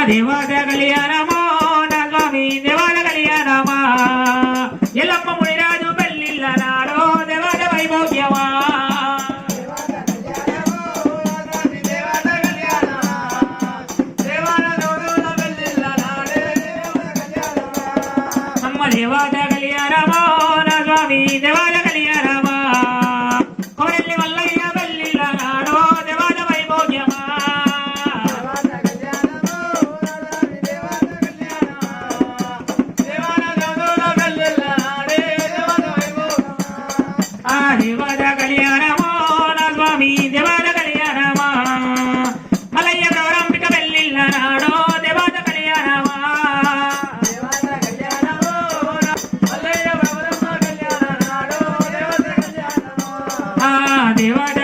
దేవాద కళ్యాణమో నా స్వామి దేవాద కళ్యాణమా ఎల్లమ్మ మునిరాజు పెళ్ళిళ్ళ నాడో దేవాద వైభోగ్యమా అమ్మ దేవాద కళ్యాణమో నా స్వామి దేవాద కళ్యాణమా కోరెల్లి మల్లయ్య పెళ్ళిళ్ళ నాడో దేవాద వైభోగ్యమా దేవాద కళ్యాణమో నా స్వామి దేవాద కళ్యాణమా మలయ్య గౌరంబిక పెళ్ళిళ్ళ నాడో దేవాద కళ్యాణమా దేవాద